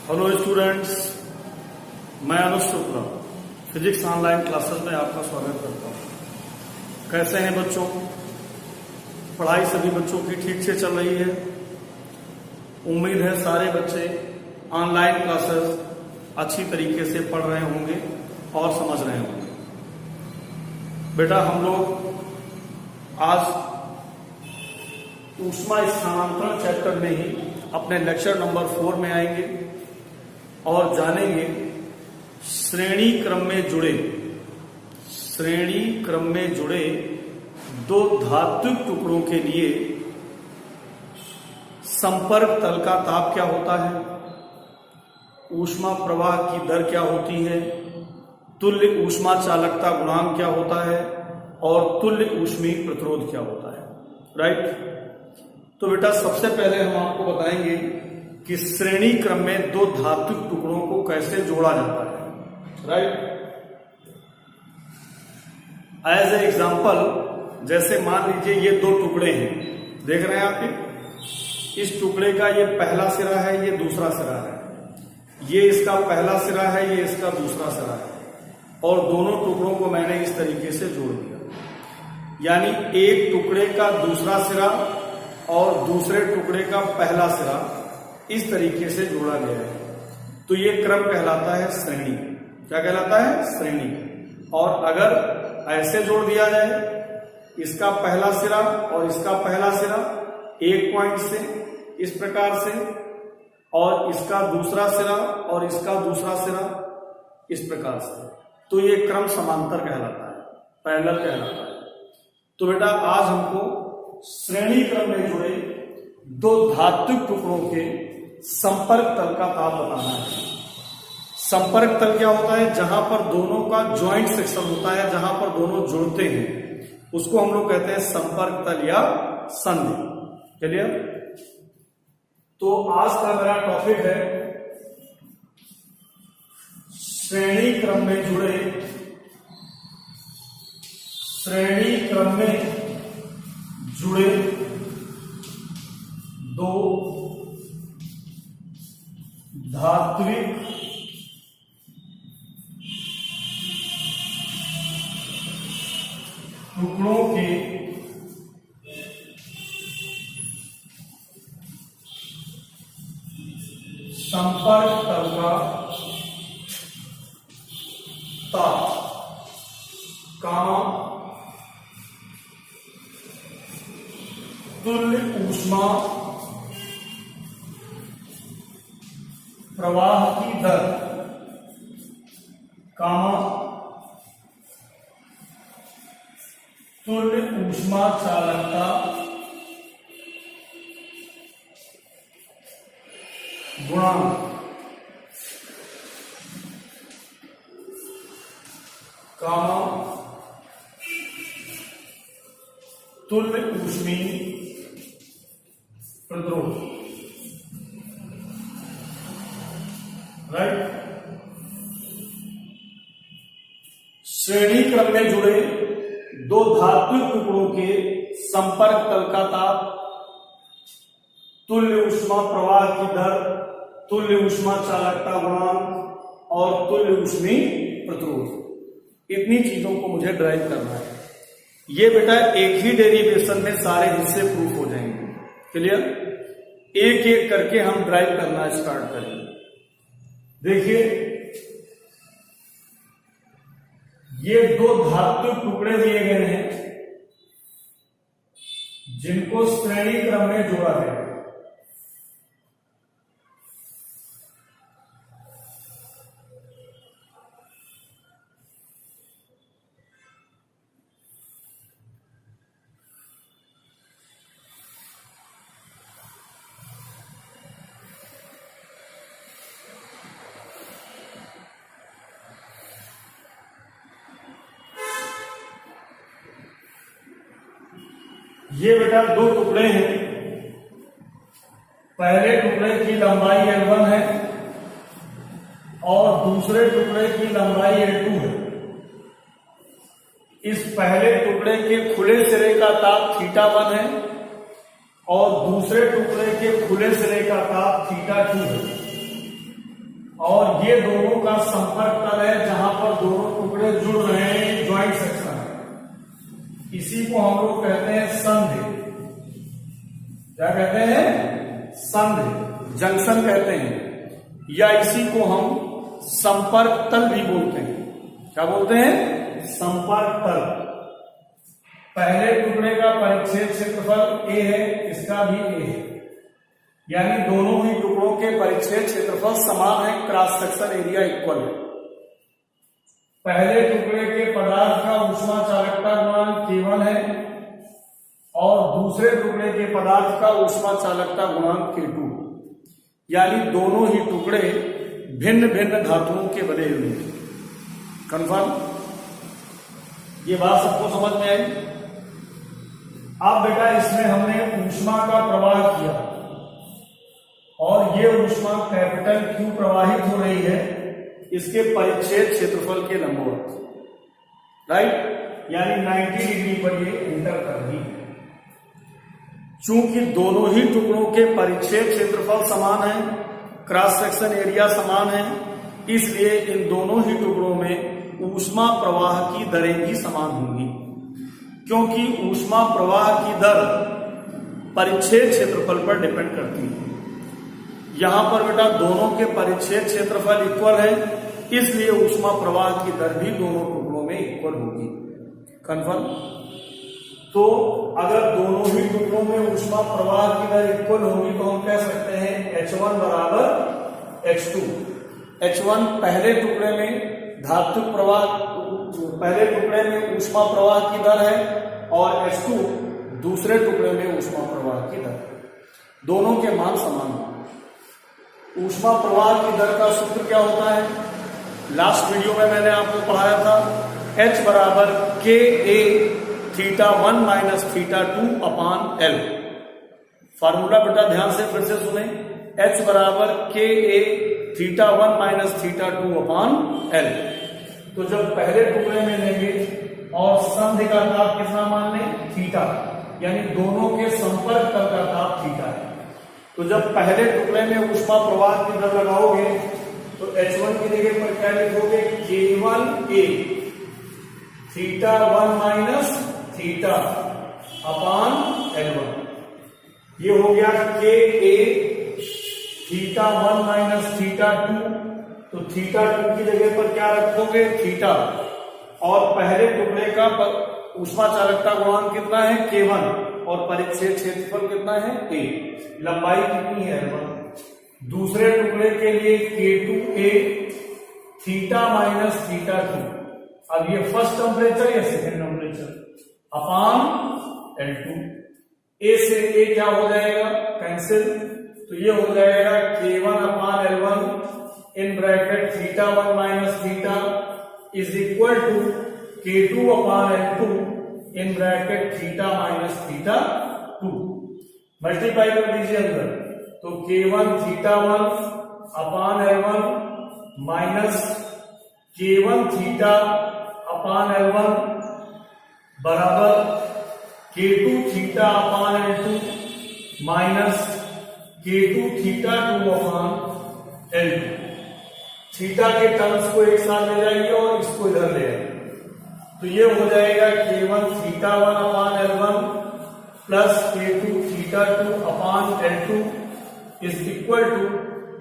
Hello students, मैं अनुज Shukla physics online classes में आपका स्वागत करता हूँ। कैसे हैं बच्चों? पढ़ाई सभी बच्चों की ठीक से चल रही है। उम्मीद है सारे बच्चे ऑनलाइन क्लासेस अच्छी तरीके से पढ़ रहे होंगे और समझ रहे होंगे। बेटा, हम लोग आज ऊष्मा स्थानांतरण चैप्टर में ही अपने लेक्चर नंबर 4 में आएंगे और जानेंगे श्रेणी क्रम में जुड़े दो धात्विक टुकड़ों के लिए संपर्क तल का ताप क्या होता है, ऊष्मा प्रवाह की दर क्या होती है, तुल्य ऊष्मा चालकता गुणांक क्या होता है और तुल्य ऊष्मीय प्रतिरोध क्या होता है। राइट। तो बेटा, सबसे पहले हम आपको बताएंगे कि श्रेणी क्रम में दो धात्विक टुकड़ों को कैसे जोड़ा जाता है। राइट। एज ए एग्जाम्पल, जैसे मान लीजिए ये दो टुकड़े हैं, देख रहे हैं आप, इस टुकड़े का ये पहला सिरा है, ये दूसरा सिरा है, ये इसका पहला सिरा है, ये इसका दूसरा सिरा है, और दोनों टुकड़ों को मैंने इस तरीके से जोड़ दिया। यानी एक टुकड़े का दूसरा सिरा और दूसरे टुकड़े का पहला सिरा इस तरीके से जोड़ा गया है। तो ये क्रम कहलाता है श्रेणी। क्या कहलाता है? श्रेणी। और अगर ऐसे जोड़ दिया जाए, इसका पहला सिरा और इसका पहला सिरा एक पॉइंट से इस प्रकार से, और इसका दूसरा सिरा और इसका दूसरा सिरा इस प्रकार से, तो ये क्रम समांतर कहलाता है, पैरेलल कहलाता है। तो बेटा, आज हमको श्रेणी क्रम में जुड़े दो धात्विक टुकड़ों के संपर्क तल का ताप बताना है। संपर्क तल क्या होता है? जहां पर दोनों का ज्वाइंट सेक्शन होता है, जहां पर दोनों जुड़ते हैं, उसको हम लोग कहते हैं संपर्क तल या संधि। क्लियर? तो आज का मेरा टॉपिक है श्रेणी क्रम में जुड़े दो धात्विक टुकड़ों के संपर्क तल का ताप तुल्य ऊष्मा प्रवाह की दर तुल्य ऊष्मा चालकता गुणांक तुल्य ऊष्मीय प्रतिरोध। राइट। श्रेणी क्रम में जुड़े दो धात्विक टुकड़ों के संपर्क तल का ताप, तुल्य ऊष्मा प्रवाह की दर, तुल्य ऊष्मा चालकता गुणांक और तुल्य ऊष्मीय प्रतिरोध, इतनी चीजों को मुझे ड्राइव करना है। ये बेटा एक ही डेरिवेशन में सारे हिस्से प्रूफ हो जाएंगे। क्लियर? एक एक करके हम ड्राइव करना स्टार्ट करेंगे। देखिए, ये दो धात्विक टुकड़े दिए गए हैं जिनको श्रेणी क्रम में जोड़ा है। ये बेटा दो टुकड़े हैं। पहले टुकड़े की लंबाई L1 है और दूसरे टुकड़े की लंबाई L2 है। इस पहले टुकड़े के खुले सिरे का ताप θ1 है और दूसरे टुकड़े के खुले सिरे का ताप θ2 है। और ये दोनों का संपर्क तल है जहां पर दोनों टुकड़े जुड़ रहे हैं, ज्वाइंट सेक्शन है। इसी को हम लोग कहते हैं संधि। क्या कहते हैं? संधि, जंक्शन कहते हैं, या इसी को हम संपर्क तल भी बोलते हैं। क्या बोलते हैं? संपर्क तल। पहले टुकड़े का परिच्छेद क्षेत्रफल ए है, इसका भी ए है, यानी दोनों ही टुकड़ों के परिच्छेद क्षेत्रफल समान है, क्रॉस सेक्शन एरिया इक्वल है। पहले टुकड़े के पदार्थ का ऊष्मा चालकता गुणांक K1 है और दूसरे टुकड़े के पदार्थ का ऊष्मा चालकता गुणांक K2, यानी दोनों ही टुकड़े भिन्न भिन्न धातुओं के बने हुए हैं। कंफर्म? ये बात सबको समझ में आई? अब बेटा इसमें हमने ऊष्मा का प्रवाह किया और ये ऊष्मा कैपिटल Q प्रवाहित हो रही है इसके परिच्छेद क्षेत्रफल के लंबवत, राइट, यानी 90 डिग्री पर ये इंटर कर रही है। चूंकि दोनों ही टुकड़ों के परिच्छेद क्षेत्रफल समान है, क्रॉस सेक्शन एरिया समान है, इसलिए इन दोनों ही टुकड़ों में ऊष्मा प्रवाह की दरें भी समान होंगी, क्योंकि ऊष्मा प्रवाह की दर परिच्छेद क्षेत्रफल पर डिपेंड करती है। यहां पर बेटा दोनों के परिच्छेद क्षेत्रफल इक्वल है, इसलिए ऊष्मा प्रवाह की दर भी दोनों टुकड़ों में इक्वल होगी। कंफर्म? तो अगर दोनों ही टुकड़ों में ऊष्मा प्रवाह की दर इक्वल होगी तो हम कह सकते हैं H1 बराबर H2। H1 पहले टुकड़े में धात्विक प्रवाह, पहले टुकड़े में ऊष्मा प्रवाह की दर है और H2 दूसरे टुकड़े में ऊष्मा प्रवाह की दर। दोनों के मान समान हैं। ऊष्मा प्रवाह की दर का सूत्र क्या होता है? लास्ट वीडियो में मैंने आपको पढ़ाया था, H बराबर KA θ1 माइनस θ2 अपान L। फार्मूला बेटा ध्यान से फिर से सुने, H बराबर KA θ1 माइनस θ2 अपान L। तो जब पहले टुकड़े में लेंगे और संधि का ताप कितना मान लें? थीटा, यानी दोनों के संपर्क तल का ताप थीटा है। तो जब पहले टुकड़े में ऊष्मा प्रवाह की दर लगाओगे तो H1 की जगह पर क्या लिखोगे? K1A θ1 minus theta upon L1। ये हो गया KA θ1 माइनस θ2, तो θ2 की जगह पर क्या रखोगे? थीटा, और पहले टुकड़े का ऊष्मा चालकता गुणांक कितना है? K1, और परिच्छेद क्षेत्रफल कितना है? A। लंबाई कितनी है? L1। दूसरे टुकड़े के लिए K2A थीटा माइनस θ2। अब ये फर्स्ट टेम्परेचर या second temperature upon L2। A से A क्या हो जाएगा? कैंसिल, तो ये हो जाएगा K1 upon L1 in bracket θ1 minus theta is equal to K2 upon L2 in bracket theta minus θ2। Multiply कर दीजिए अंदर, तो K1 θ1 upon L1 minus K1 theta upon L1 बराबर K2 theta upon L2 minus K2 θ2 upon L2। Theta के terms को एक साथ ले जाएंगे और इसको इधर ले आएंगे, तो ये हो जाएगा K1 θ1 upon L1 plus K2 θ2 upon L2 is equal to,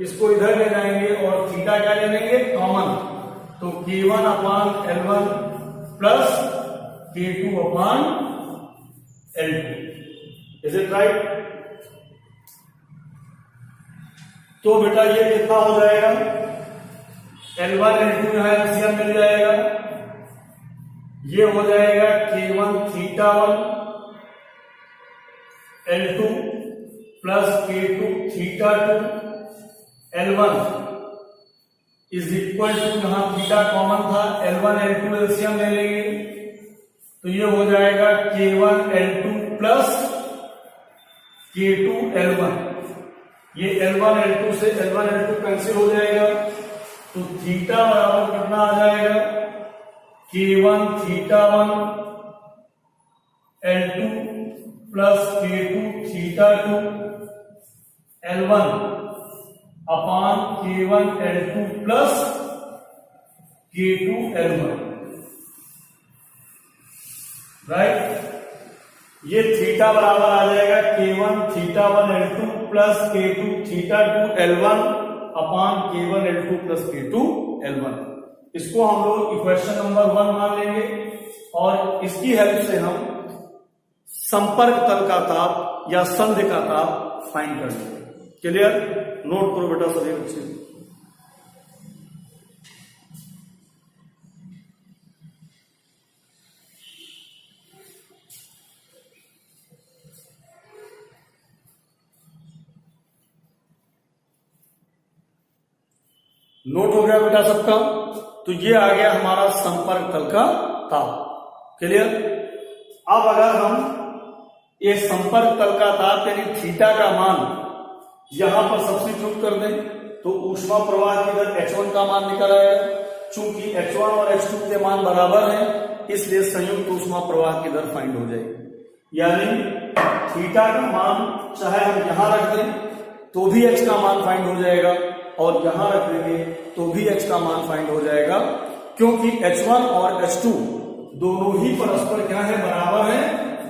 इसको इधर ले जाएंगे और थीटा क्या ले लेंगे? कॉमन, तो K1 upon L1 plus K2 upon L2। Is it right? तो बेटा ये कितना हो जाएगा? L1 L2 यहां एलसीएम मिल जाएगा, ये हो जाएगा K1 θ1 L2 plus K2 θ2 L1 is equal to, यहां थीटा कॉमन था, L1 L2 एलसीएम ले लेंगे, तो ये हो जाएगा K1 L2 plus K2 L1। ये L1 L2 से L1 L2 कैंसिल हो जाएगा, तो थीटा बराबर कितना आ जाएगा? K1 θ1 L2 plus K2 θ2 L1 upon K1L2 plus K2L1, right. ये थीटा बराबर आ जाएगा K1 θ1L2 plus K2 θ2L1 upon K1L2 plus K2L1। इसको हम लोग इक्वेशन नंबर 1 मान लेंगे और इसकी हेल्प से हम संपर्क तल का ताप या संधि का ताप फाइंड कर लेंगे। क्लियर? नोट करो बेटा सभी बच्चे। नोट हो गया बेटा सबका? तो ये आ गया हमारा संपर्क तल का ताप। क्लियर? अब अगर हम ये संपर्क तल का ताप यानी थीटा का मान यहां पर सब्स्टिट्यूट कर दें तो ऊष्मा प्रवाह की दर H1 का मान निकल आएगा। चूंकि H1 और H2 के मान बराबर हैं इसलिए संयुक्त ऊष्मा प्रवाह की दर फाइंड हो जाएगी। यानी थीटा का मान चाहे हम यहां रख दें तो भी H का मान फाइंड हो जाएगा और यहां रख देंगे तो भी H का मान फाइंड हो जाएगा, क्योंकि H1 और H2 दोनों ही परस्पर क्या है, बराबर है,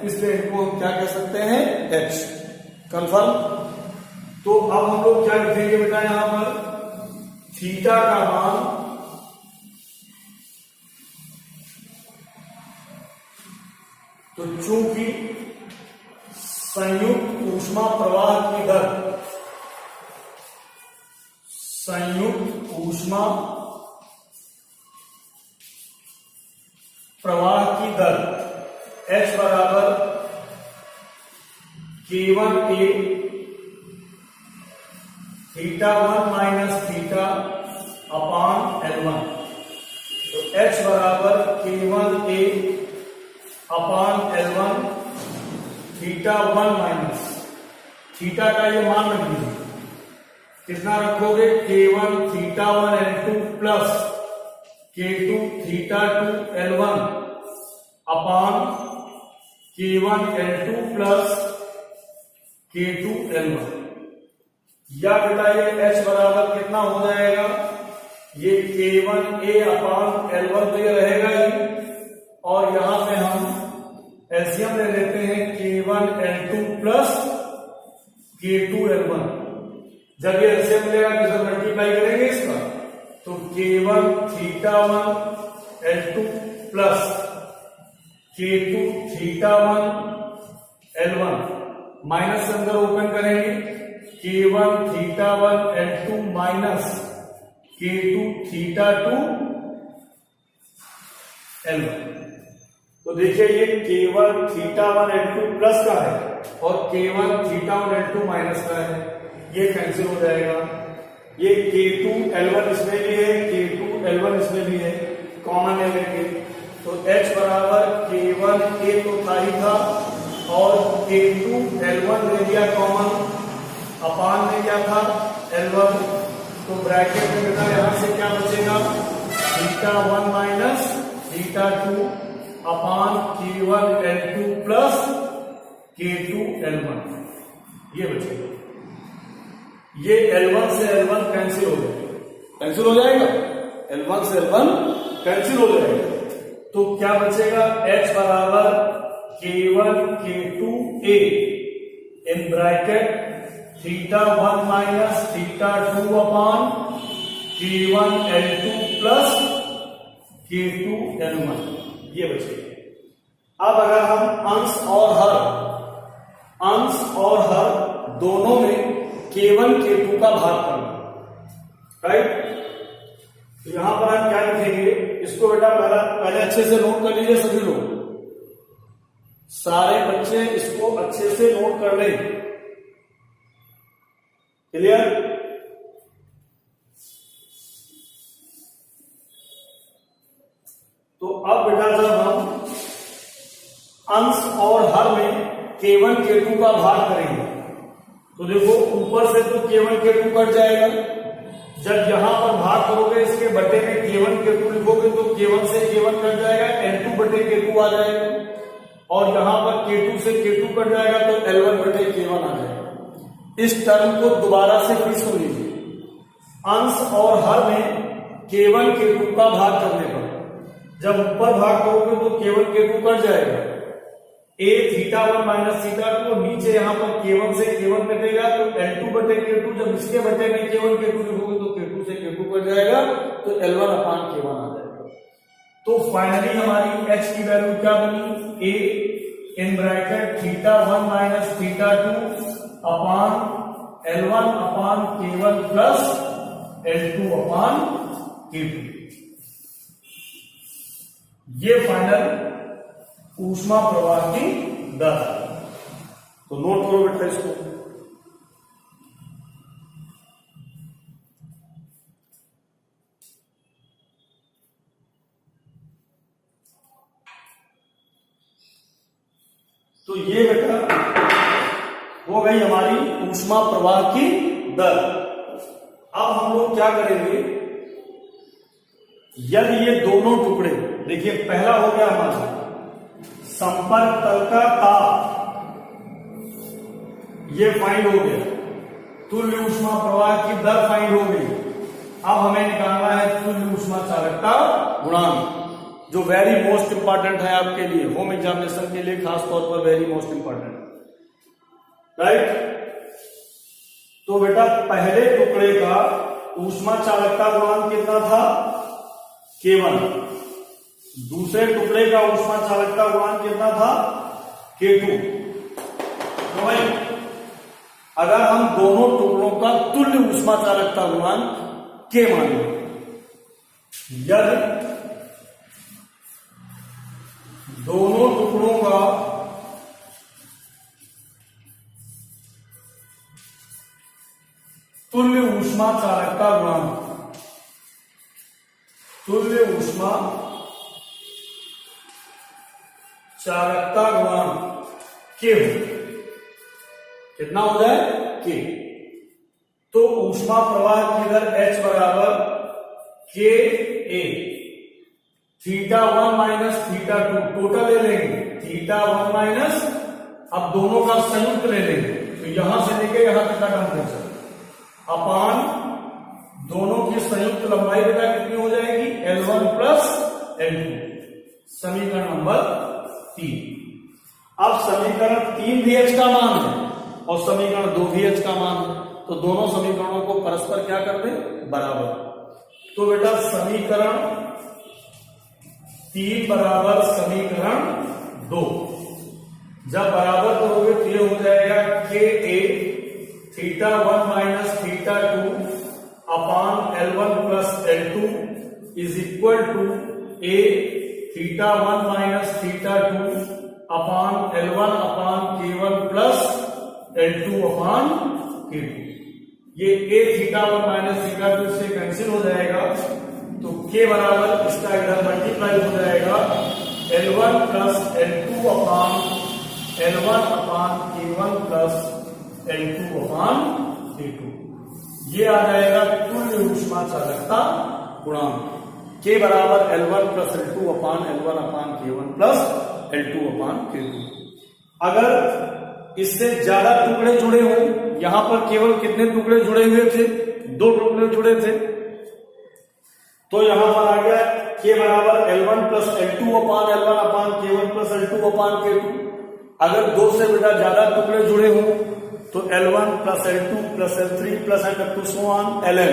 इसलिए इनको हम क्या कह सकते हैं, H। कंफर्म? तो अब हम लोग क्या लिखेंगे बेटा यहां पर, थीटा का मान तो चूंकि संयुक्त ऊष्मा प्रवाह की दर, संयुक्त ऊष्मा प्रवाह की दर H बराबर K1A θ1 minus theta upon L1। तो H बराबर K1A upon L1 θ1 minus theta का ये मान रख दीजिए, कितना रखोगे, K1 θ1 L2 plus K2 θ2 L1 upon K1 L2 plus K2 L1। या बेटा ये H बराबर कितना हो जाएगा, ये K1A अपॉन L1 तो ये रहेगा ही, और यहां पे हम एलसीएम ले लेते हैं K1 L2 plus K2 L1। जब ये एलसीएम लेगा तो मल्टीप्लाई करेंगे इसका, तो K1 θ1 L2 plus K2 θ1 L1 minus से अंदर ओपन करेंगे, K1 θ1 L2 minus K2 θ2 L1। तो देखिए ये K1 θ1 L2 प्लस का है और K1 θ1 L2 माइनस का है, ये कैंसिल हो जाएगा। ये K2 L1 इसमें भी है, K2 L1 इसमें भी है, कॉमन ले लेंगे, तो H बराबर K1A तो था ही था और K2 L1 ले लिया कॉमन, अपान में क्या था, L1। तो ब्रैकेट में बेटा यहां से क्या बचेगा, θ1 माइनस θ2 अपान K1 L2 plus K2 L1, ये बचेगा। ये L1 से L1 कैंसिल हो जाएगा, कैंसिल हो जाएगा, L1 से L1 कैंसिल हो जाएगा। तो क्या बचेगा, H बराबर K1 K2A in bracket θ1 minus θ2 upon K1 L2 plus K2 L1, ये बचेगा। अब अगर हम अंश और हर दोनों में K1 K2 का भाग करना, राइट। तो यहां पर हम क्या लिखेंगे, इसको बेटा पहले अच्छे से नोट कर लीजिए सभी लोग, सारे बच्चे इसको अच्छे से नोट कर लें। क्लियर? तो अब बेटा जब हम अंश और हर में K1 K2 का भाग करेंगे तो देखो ऊपर से तो K1 K2 कट जाएगा, जब यहां पर भाग करोगे इसके बटे में K1 K2 लिखोगे तो K1 से K1 कट जाएगा, L2 बटे K2 आ जाएगा, और यहां पर K2 से K2 कट जाएगा तो L1 बटे K1 आ जाएगा। इस टर्म को दोबारा से फिर सुन लीजिए, अंश और हर में केवल K2 का भाग करने पर, जब ऊपर भाग करोगे तो केवल K2 कट जाएगा, a θ1 माइनस θ2, नीचे यहां पर K1 से K1 कटेगा तो L2 बटे K2, जब इसके बटे में केवल K2 लिखोगे तो K2 से K2 कट जाएगा तो L1 अपान K1 आ जाएगा। तो फाइनली हमारी h की वैल्यू क्या बनी, a in bracket θ1 minus θ2 upon L1 upon K1 plus L2 upon K2। ये फाइनल ऊष्मा प्रवाह की दर है। तो नोट करो बेटा इसको। तो ये बेटा हो गई हमारी ऊष्मा प्रवाह की दर। अब हम लोग क्या करेंगे, यदि ये दोनों टुकड़े, देखिए पहला हो गया हमारा संपर्क तल का ताप, ये फाइंड हो गया, तुल्य ऊष्मा प्रवाह की दर फाइंड हो गई। अब हमें निकालना है तुल्य ऊष्मा चालकता गुणांक, जो वेरी मोस्ट इंपॉर्टेंट है आपके लिए, होम एग्जामिनेशन के लिए खास तौर पर वेरी मोस्ट इंपॉर्टेंट, राइट। तो बेटा पहले टुकड़े का ऊष्मा चालकता गुणांक कितना था, K1, दूसरे टुकड़े का ऊष्मा चालकता गुणांक कितना था, K2। तो भाई अगर हम दोनों टुकड़ों का तुल्य ऊष्मा चालकता गुणांक K माने, यदि दोनों टुकड़ों का तुल्य ऊष्मा चालकता गुणांक, तुल्य ऊष्मा चालकता गुणांक K हो, कितना हो जाए K, तो ऊष्मा प्रवाह की दर H बराबर KA θ1 माइनस θ2, टोटल ले लेंगे θ1 माइनस, अब दोनों का संयुक्त ले लेंगे तो यहां से लेके यहां तक का टेम्परेचर अपान दोनों की संयुक्त लंबाई बेटा कितनी हो जाएगी, L1 प्लस L2, समीकरण नंबर 3। अब समीकरण 3 भी h का मान है और समीकरण 2 भी h का मान है, तो दोनों समीकरणों को परस्पर क्या कर दें, बराबर। तो बेटा समीकरण 3 बराबर समीकरण 2, जब बराबर करोगे तो ये हो जाएगा KA θ1 minus θ2 upon L1 plus L2 is equal to A θ1 minus θ2 upon L1 upon K1 plus L2 upon K2। ये A θ1 माइनस θ2 से कैंसिल हो जाएगा तो K बराबर इसका इधर मल्टीप्लाई हो जाएगा L1 प्लस L2 अपान L1 upon K1 plus L2 upon K2। ये आ जाएगा तुल्य ऊष्मा चालकता गुणांक, K बराबर L1 प्लस L2 अपान L1 upon K1 plus L2 upon K2। अगर इससे ज्यादा टुकड़े जुड़े हो, यहां पर केवल कितने टुकड़े जुड़े हुए थे, 2 टुकड़े जुड़े थे, तो यहां पर आ गया K बराबर L1 प्लस L2 अपान L1 upon K1 plus L2 upon K2। अगर 2 से बेटा ज्यादा टुकड़े जुड़े हो तो L1 plus L2 plus L3 plus and up to so on Ln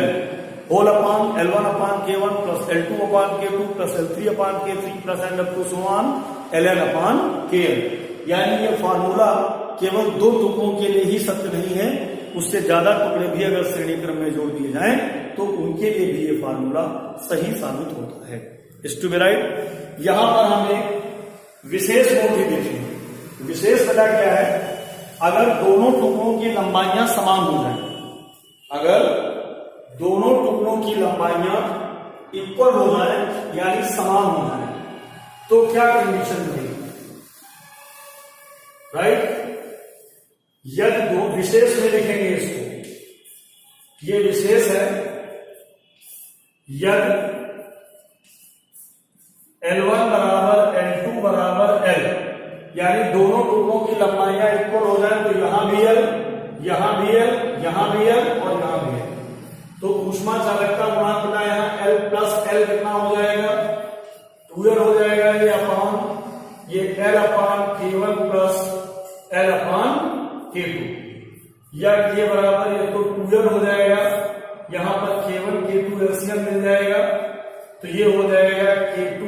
whole upon L1 upon K1 plus L2 upon K2 plus L3 upon K3 plus and up to so on Ln upon Kn। यानी ये formula केवल 2 टुकड़ों के लिए ही सत्य नहीं है, उससे ज्यादा टुकड़े भी अगर श्रेणी क्रम में जोड़ दिए जाएं तो उनके लिए भी ये फार्मूला सही साबित होता है। Is to be right. यहां पर हमें विशेष गुण भी देखेंगे। विशेष बता क्या है, अगर दोनों टुकड़ों की लंबाइयां समान हो जाए, अगर दोनों टुकड़ों की लंबाइयां इक्वल हो जाए यानी समान हो जाए, तो क्या कंडीशन रहेगी, राइट। यदि दो विशेष में लिखेंगे इसको, ये विशेष है, यदि L1 बराबर L2 बराबर L, यानी दोनों टुकड़ों की लंबाइयां इक्वल हो जाए तो यहां भी L, यहां भी L, यहां भी L और यहां भी L, तो ऊष्मा चालकता गुणांक का यहाँ L प्लस L कितना हो जाएगा, 2L हो जाएगा, ये L अपान K1 प्लस L अपान K2, या K बराबर ये तो 2L हो जाएगा, यहाँ पर K1 K2 एलसीएम मिल जाएगा, तो ये हो जाएगा K2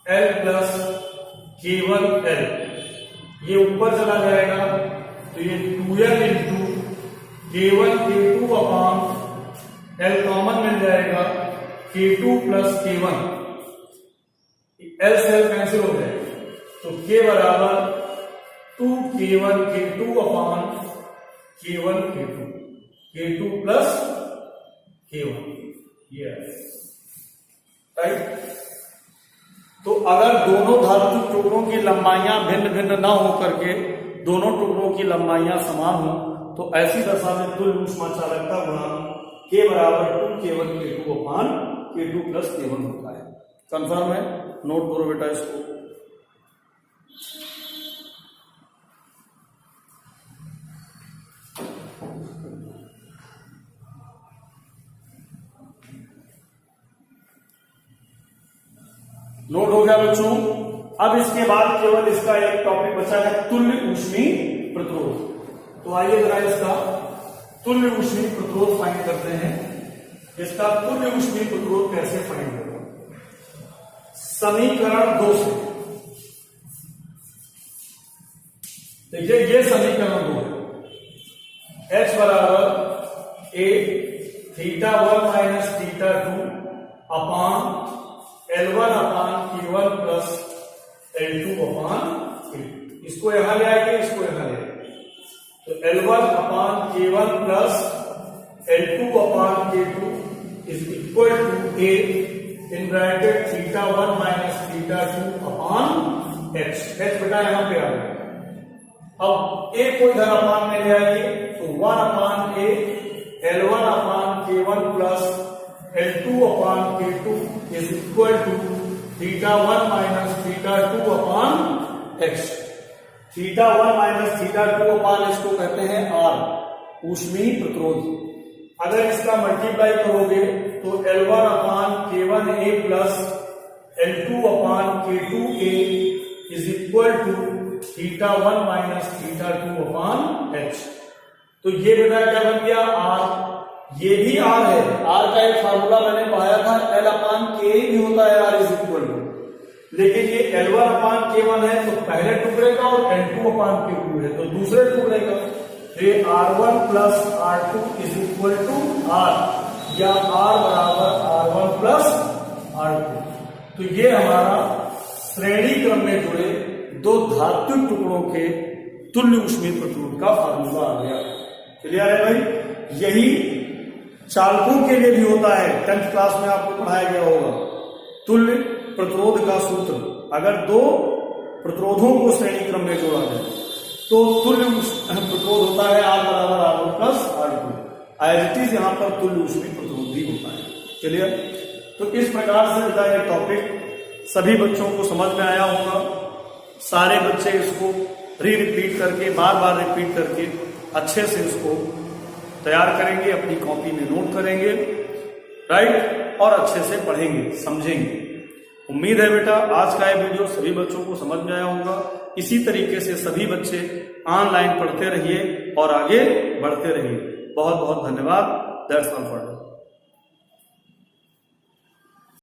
L plus K1 L, ये ऊपर चला जाएगा, तो ये 2L इंटू K1 K2 अपान L कॉमन मिल जाएगा, K2 प्लस K1, L से L कैंसिल हो जाएगा, तो K बराबर 2K1 K2 अपान K1 K2, K2 plus K1, ये राइट। तो अगर दोनों धातु टुकड़ों की लंबाइयां भिन्न भिन्न ना हो करके दोनों टुकड़ों की लंबाइयां समान हो, तो ऐसी दशा में तुल्य ऊष्मा चालकता गुणांक K बराबर 2K1 K2 अपान K2 प्लस K1 होता है। कंफर्म है, नोट करो बेटा इसको। नोट हो गया बच्चों। अब इसके बाद केवल इसका एक टॉपिक बचा है, तुल्य ऊष्मीय प्रतिरोध। तो आइए जरा इसका तुल्य ऊष्मीय प्रतिरोध फाइंड करते हैं। इसका तुल्य ऊष्मीय प्रतिरोध कैसे फाइंड होगा? समीकरण 2 से देखिए, ये समीकरण 2 है। H बराबर A θ1 minus θ2 upon L1 upon Q1 plus L2 upon Q2। इसको यहां ले आएंगे, इसको यहां ले आएंगे, तो L1 upon K1 plus L2 upon K2 is equal to A in bracket θ1 minus θ2 upon H। H बेटा यहां पे आ गया। अब A को इधर अपान में ले आएंगे, तो 1 upon A L1 upon K1 plus L2 upon K2 is equal to θ1 minus θ2 upon X। θ1 minus θ2 upon X को कहते हैं R, ऊष्मीय प्रतिरोध। अगर इसका मल्टीप्लाई करोगे तो L1 upon K1A plus L2 upon K2A is equal to θ1 minus θ2 upon H। तो ये बेटा क्या बन गया? R। ये भी R है। R का एक फार्मूला मैंने पढ़ाया था, L अपान K भी होता है R इज इक्वल टू, लेकिन ये L1 अपान K1 है तो पहले टुकड़े का, और L2 अपान K2 है तो दूसरे टुकड़े का। ये R1 plus R2 is equal to R, या R बराबर R1 प्लस R2। तो ये हमारा श्रेणी क्रम में जुड़े दो धात्विक टुकड़ों के तुल्य ऊष्मीय प्रतिरोध का फार्मूला आ गया। क्लियर है भाई? यही चालकों के लिए भी होता है, 10th क्लास में आपको पढ़ाया गया होगा तुल्य प्रतिरोध का सूत्र। अगर दो प्रतिरोधों को श्रेणी क्रम में जोड़ा जाए तो तुल्य प्रतिरोध होता है R बराबर R1 plus R2। As it is यहां पर तुल्य ऊष्मीय प्रतिरोध भी होता है। चलिए, तो इस प्रकार से बेटा ये टॉपिक सभी बच्चों को समझ में आया होगा। सारे बच्चे इसको रिपीट करके, बार बार रिपीट करके अच्छे से इसको तैयार करेंगे, अपनी कॉपी में नोट करेंगे, राइट, और अच्छे से पढ़ेंगे, समझेंगे। उम्मीद है बेटा आज का ये वीडियो सभी बच्चों को समझ में आया होगा। इसी तरीके से सभी बच्चे ऑनलाइन पढ़ते रहिए और आगे बढ़ते रहिए। बहुत बहुत धन्यवाद। That's all for now.